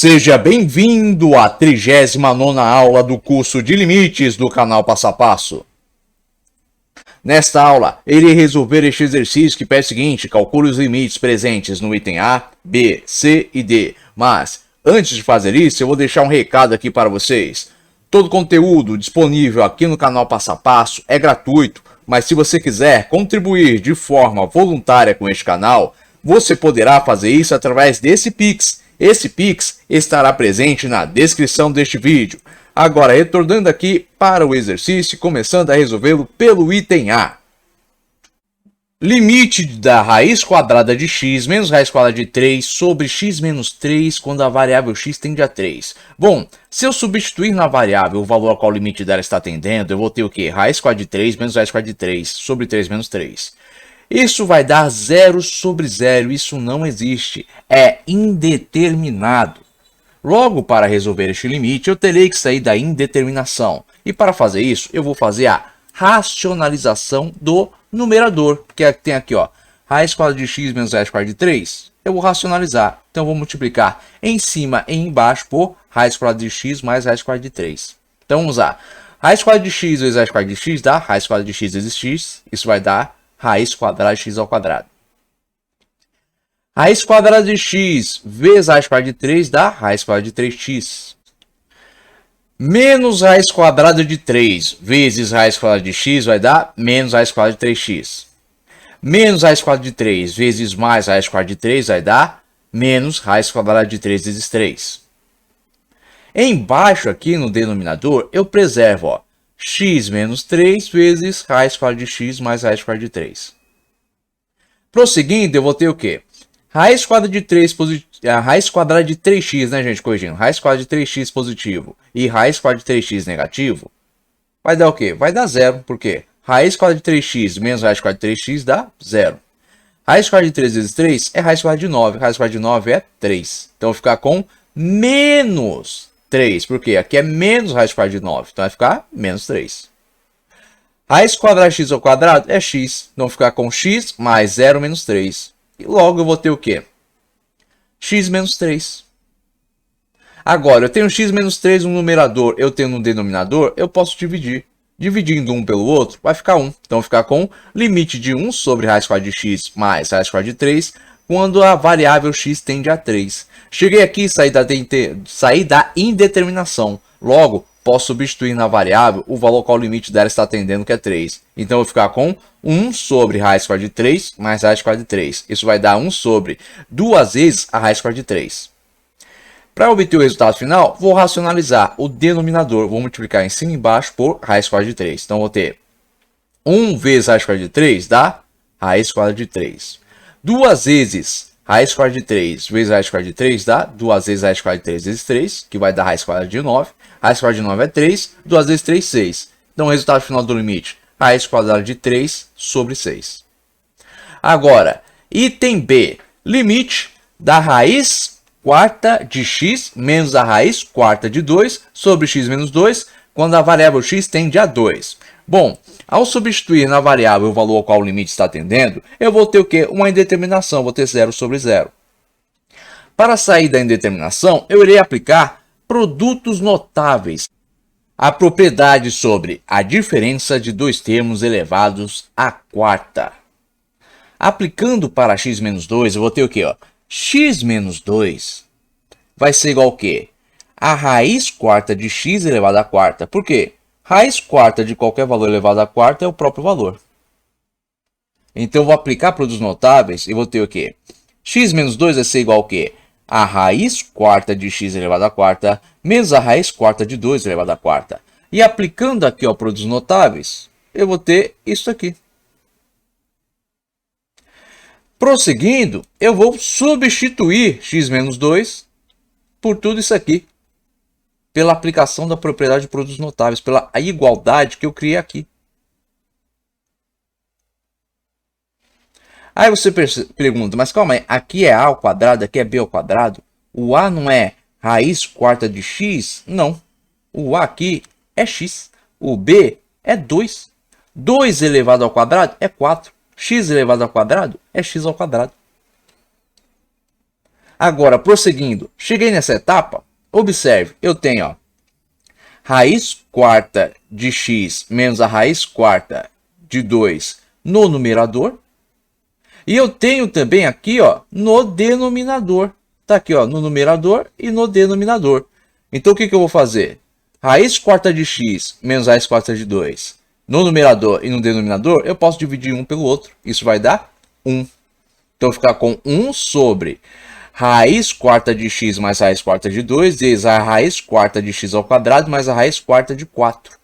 Seja bem-vindo à 39ª aula do curso de limites do canal Passo a Passo. Nesta aula, irei resolver este exercício que pede o seguinte: calcule os limites presentes no item A, B, C e D. Mas, antes de fazer isso, eu vou deixar um recado aqui para vocês. Todo conteúdo disponível aqui no canal Passo a Passo é gratuito, mas se você quiser contribuir de forma voluntária com este canal, você poderá fazer isso através desse Pix. Esse Pix estará presente na descrição deste vídeo. Agora, retornando aqui para o exercício, começando a resolvê-lo pelo item A. Limite da raiz quadrada de x menos raiz quadrada de 3 sobre x menos 3 quando a variável x tende a 3. Bom, se eu substituir na variável o valor ao qual o limite dela está tendendo, eu vou ter o quê? Raiz quadrada de 3 menos raiz quadrada de 3 sobre 3 menos 3. Isso vai dar 0 sobre 0, isso não existe, é indeterminado. Logo, para resolver este limite, eu terei que sair da indeterminação. E para fazer isso, eu vou fazer a racionalização do numerador, que tem aqui, ó, raiz quadrada de x menos raiz quadrada de 3. Eu vou racionalizar, então eu vou multiplicar em cima e embaixo por raiz quadrada de x mais raiz quadrada de 3. Então vamos lá, raiz quadrada de x vezes raiz quadrada de x dá raiz quadrada de x vezes x, isso vai dar raiz quadrada de x ao quadrado. Raiz quadrada de x vezes raiz quadrada de 3 dá raiz quadrada de 3x. Menos raiz quadrada de 3 vezes raiz quadrada de x vai dar menos raiz quadrada de 3x. Menos raiz quadrada de 3 vezes mais raiz quadrada de 3 vai dar menos raiz quadrada de 3 vezes 3. Embaixo aqui no denominador eu preservo, ó, x menos 3 vezes raiz quadrada de x mais raiz quadrada de 3. Prosseguindo, eu vou ter o quê? Raiz quadrada de 3 a raiz quadrada de 3x, né, gente? Corrigindo. Raiz quadrada de 3x positivo e raiz quadrada de 3x negativo vai dar o quê? Vai dar 0. Por quê? Raiz quadrada de 3x menos raiz quadrada de 3x dá 0. Raiz quadrada de 3 vezes 3 é raiz quadrada de 9. Raiz quadrada de 9 é 3. Então, vai ficar com menos 3. Por quê? Aqui é menos raiz quadrada de 9. Então, vai ficar menos 3. Raiz quadrada de x ao quadrado é x. Então, vai ficar com x mais 0 menos 3. E logo eu vou ter o quê? X menos 3. Agora, eu tenho x menos 3 no numerador, eu tenho no denominador, eu posso dividir. Dividindo um pelo outro, vai ficar 1. Então, vai ficar com limite de 1 sobre raiz quadrada de x mais raiz quadrada de 3, quando a variável x tende a 3. Cheguei aqui e saí da indeterminação. Logo, posso substituir na variável o valor qual o limite dela está tendendo, que é 3. Então, eu vou ficar com 1 sobre raiz quadrada de 3 mais raiz quadrada de 3. Isso vai dar 1 sobre 2 vezes a raiz quadrada de 3. Para obter o resultado final, vou racionalizar o denominador. Vou multiplicar em cima e embaixo por raiz quadrada de 3. Então, vou ter 1 vezes raiz quadrada de 3 dá raiz quadrada de 3. 2 vezes raiz quadrada de 3 vezes raiz quadrada de 3 dá 2 vezes raiz quadrada de 3 vezes 3, que vai dar raiz quadrada de 9. Raiz quadrada de 9 é 3, 2 vezes 3, 6. Então, o resultado final do limite, raiz quadrada de 3 sobre 6. Agora, item B, limite da raiz quarta de x menos a raiz quarta de 2 sobre x menos 2, quando a variável x tende a 2. Bom, ao substituir na variável o valor ao qual o limite está tendendo, eu vou ter o quê? Uma indeterminação, vou ter 0 sobre 0. Para sair da indeterminação, eu irei aplicar produtos notáveis. A propriedade sobre a diferença de dois termos elevados à quarta. Aplicando para x menos 2, eu vou ter o quê? Ó? X menos 2 vai ser igual ao quê? A raiz quarta de x elevado à quarta. Por quê? Raiz quarta de qualquer valor elevado à quarta é o próprio valor. Então, eu vou aplicar produtos notáveis e vou ter o quê? X menos 2 vai ser igual ao quê? A raiz quarta de x elevado à quarta menos a raiz quarta de 2 elevado à quarta. E aplicando aqui ó, produtos notáveis, eu vou ter isso aqui. Prosseguindo, eu vou substituir x menos 2 por tudo isso aqui. Pela aplicação da propriedade de produtos notáveis, pela igualdade que eu criei aqui. Aí você pergunta, mas calma aí, aqui é a ao quadrado, aqui é b ao quadrado. O a não é raiz quarta de x? Não. O a aqui é x. O b é 2. 2 elevado ao quadrado é 4. X elevado ao quadrado é x ao quadrado. Agora, prosseguindo, cheguei nessa etapa, observe, eu tenho ó, raiz quarta de x menos a raiz quarta de 2 no numerador. E eu tenho também aqui ó, no denominador. Está aqui ó, no numerador e no denominador. Então o que eu vou fazer? Raiz quarta de x menos raiz quarta de 2 no numerador e no denominador, eu posso dividir um pelo outro. Isso vai dar 1. Então, ficar com 1 sobre raiz quarta de x mais raiz quarta de 2 vezes a raiz quarta de x ao quadrado mais a raiz quarta de 4.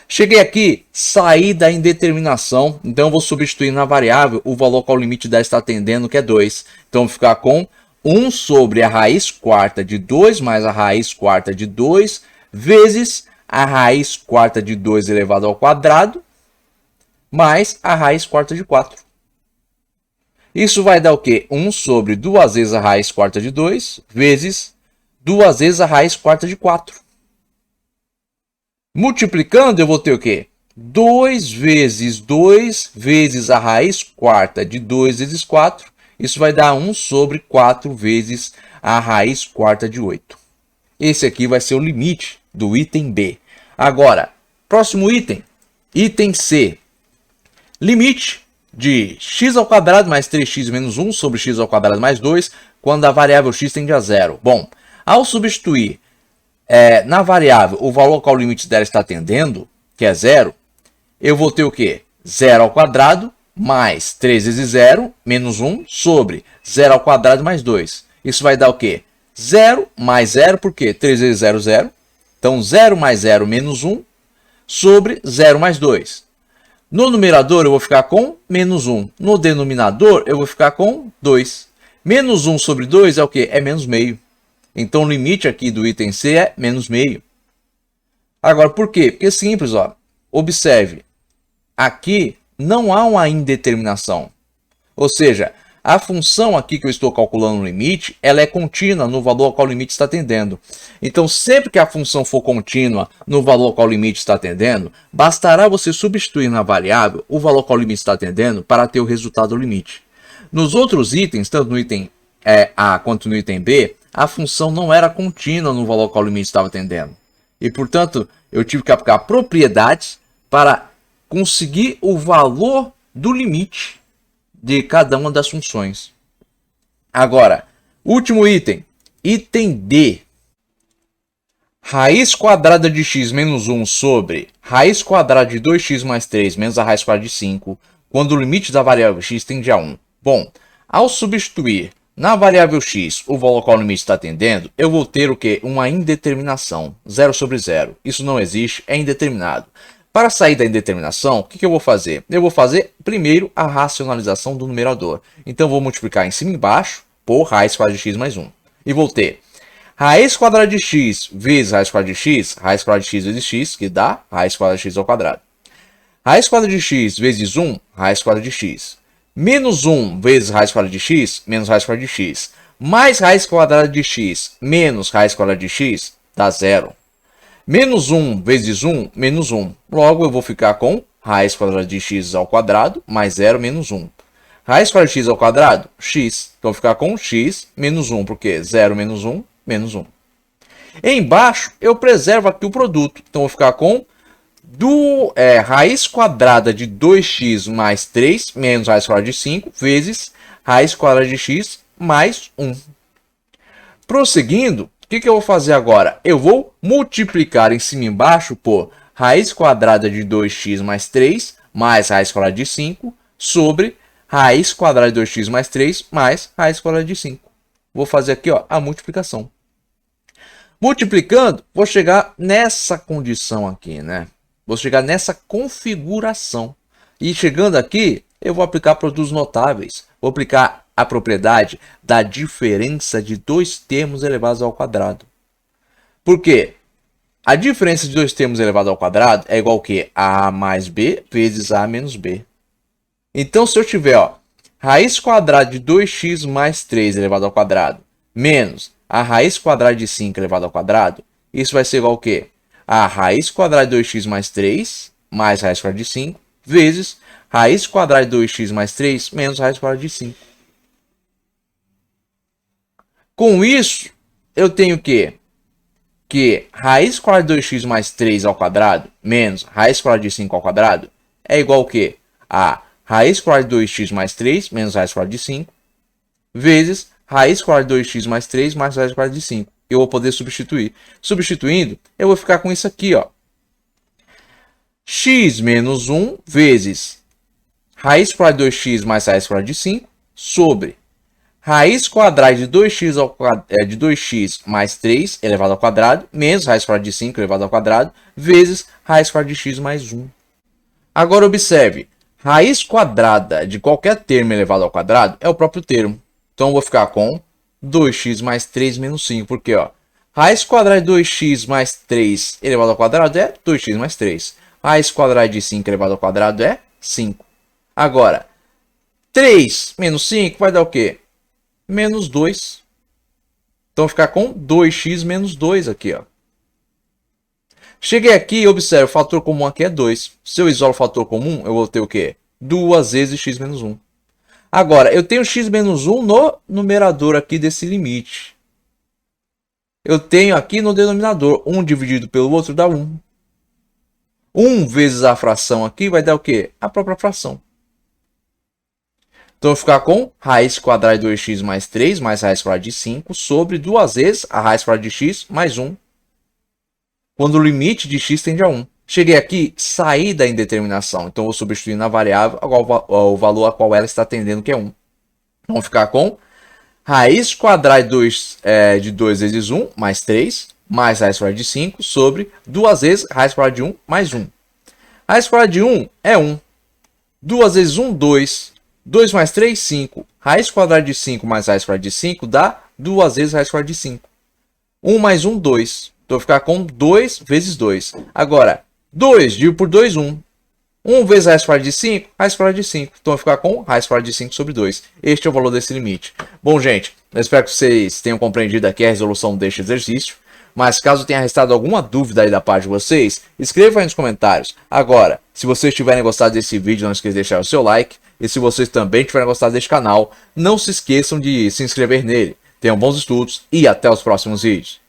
Cheguei aqui, saí da indeterminação, então eu vou substituir na variável o valor qual o limite dela está atendendo, que é 2. Então, vou ficar com 1 sobre a raiz quarta de 2 mais a raiz quarta de 2 vezes a raiz quarta de 2 elevado ao quadrado mais a raiz quarta de 4. Isso vai dar o quê? 1 sobre 2 vezes a raiz quarta de 2 vezes 2 vezes a raiz quarta de 4. Multiplicando, eu vou ter o quê? 2 vezes 2 vezes a raiz quarta de 2 vezes 4. Isso vai dar 1 sobre 4 vezes a raiz quarta de 8. Esse aqui vai ser o limite do item B. Agora, próximo item. Item C. Limite de x ao quadrado mais 3x menos 1 sobre x ao quadrado mais 2, quando a variável x tende a zero. Bom, ao substituir na variável o valor qual o limite dela está tendendo, que é zero, eu vou ter o quê? 0 ao quadrado mais 3 vezes 0 menos 1 sobre 0 ao quadrado mais 2. Isso vai dar o quê? 0 mais 0, por quê? 3 vezes 0, 0. Então, 0 mais 0 menos 1 sobre 0 mais 2. No numerador, eu vou ficar com menos 1. No denominador, eu vou ficar com 2. Menos 1 sobre 2 é o quê? É menos meio. Então, o limite aqui do item C é menos meio. Agora, por quê? Porque é simples, ó. Observe. Aqui não há uma indeterminação. Ou seja, a função aqui que eu estou calculando no limite, ela é contínua no valor ao qual o limite está tendendo. Então, sempre que a função for contínua no valor ao qual o limite está tendendo, bastará você substituir na variável o valor ao qual o limite está tendendo para ter o resultado do limite. Nos outros itens, tanto no item A quanto no item B, a função não era contínua no valor ao qual o limite estava tendendo. E, portanto, eu tive que aplicar propriedades para conseguir o valor do limite de cada uma das funções. Agora, último item. Item D. Raiz quadrada de x menos 1 sobre raiz quadrada de 2x mais 3 menos a raiz quadrada de 5, quando o limite da variável x tende a 1. Bom, ao substituir na variável x o valor ao qual o limite está tendendo, eu vou ter o quê? Uma indeterminação. 0 sobre 0. Isso não existe, é indeterminado. Para sair da indeterminação, o que eu vou fazer? Eu vou fazer primeiro a racionalização do numerador. Então, vou multiplicar em cima e embaixo por raiz quadrada de x mais 1. E vou ter raiz quadrada de x vezes raiz quadrada de x, raiz quadrada de x vezes x, que dá raiz quadrada de x ao quadrado. Raiz quadrada de x vezes 1, raiz quadrada de x. Menos 1 vezes raiz quadrada de x, menos raiz quadrada de x. Mais raiz quadrada de x menos raiz quadrada de x, dá 0. Menos 1 vezes 1, menos 1. Logo, eu vou ficar com raiz quadrada de x ao quadrado mais 0 menos 1. Raiz quadrada de x ao quadrado, x. Então, eu vou ficar com x menos 1, porque 0 menos 1, menos 1. Embaixo, eu preservo aqui o produto. Então, eu vou ficar com raiz quadrada de 2x mais 3 menos raiz quadrada de 5 vezes raiz quadrada de x mais 1. Prosseguindo, o que eu vou fazer agora? Eu vou multiplicar em cima e embaixo por raiz quadrada de 2x mais 3 mais raiz quadrada de 5 sobre raiz quadrada de 2x mais 3 mais raiz quadrada de 5. Vou fazer aqui ó, a multiplicação. Multiplicando, vou chegar nessa condição aqui, né? Vou chegar nessa configuração. E chegando aqui, eu vou aplicar produtos notáveis. Vou aplicar a propriedade da diferença de dois termos elevados ao quadrado. Por quê? A diferença de dois termos elevados ao quadrado é igual ao que? A mais b vezes a menos b. Então, se eu tiver ó, raiz quadrada de 2x mais 3 elevado ao quadrado menos a raiz quadrada de 5 elevado ao quadrado, isso vai ser igual ao quê? A raiz quadrada de 2x mais 3 mais raiz quadrada de 5 vezes raiz quadrada de 2x mais 3 menos raiz quadrada de 5. Com isso, eu tenho que raiz quadrada de 2x mais 3 ao quadrado menos raiz quadrada de 5 ao quadrado é igual ao quê? A raiz quadrada de 2x mais 3 menos raiz quadrada de 5 vezes raiz quadrada de 2x mais 3 mais raiz quadrada de 5. Eu vou poder substituir. Substituindo, eu vou ficar com isso aqui, ó. X menos 1 vezes raiz quadrada de 2x mais raiz quadrada de 5 sobre raiz quadrada de 2x, de 2x mais 3 elevado ao quadrado, menos raiz quadrada de 5 elevado ao quadrado, vezes raiz quadrada de x mais 1. Agora observe, raiz quadrada de qualquer termo elevado ao quadrado é o próprio termo. Então eu vou ficar com 2x mais 3 menos 5, porque ó, raiz quadrada de 2x mais 3 elevado ao quadrado é 2x mais 3. Raiz quadrada de 5 elevado ao quadrado é 5. Agora, 3 menos 5 vai dar o quê? Menos 2. Então, vou ficar com 2x menos 2 aqui, ó. Cheguei aqui e observe, o fator comum aqui é 2. Se eu isolo o fator comum, eu vou ter o quê? 2 vezes x menos 1. Agora, eu tenho x menos 1 no numerador aqui desse limite. Eu tenho aqui no denominador, 1 dividido pelo outro dá 1. 1 vezes a fração aqui vai dar o quê? A própria fração. Então, eu vou ficar com raiz quadrada de 2x mais 3 mais raiz quadrada de 5 sobre 2 vezes a raiz quadrada de x mais 1. Quando o limite de x tende a 1. Cheguei aqui, saí da indeterminação. Então, vou substituir na variável o valor a qual ela está tendendo, que é 1. Então, vou ficar com raiz quadrada de 2 vezes 1 mais 3 mais raiz quadrada de 5 sobre 2 vezes raiz quadrada de 1 mais 1. Raiz quadrada de 1 é 1. 2 vezes 1, 2. 2 mais 3, 5. Raiz quadrada de 5 mais raiz quadrada de 5 dá 2 vezes raiz quadrada de 5. 1 mais 1, 2. Então, eu vou ficar com 2 vezes 2. Agora, 2 dividido por 2, 1. 1 vezes raiz quadrada de 5, raiz quadrada de 5. Então, eu vou ficar com raiz quadrada de 5 sobre 2. Este é o valor desse limite. Bom, gente, eu espero que vocês tenham compreendido aqui a resolução deste exercício. Mas caso tenha restado alguma dúvida aí da parte de vocês, escreva aí nos comentários. Agora, se vocês tiverem gostado desse vídeo, não esqueça de deixar o seu like. E se vocês também tiverem gostado deste canal, não se esqueçam de se inscrever nele. Tenham bons estudos e até os próximos vídeos.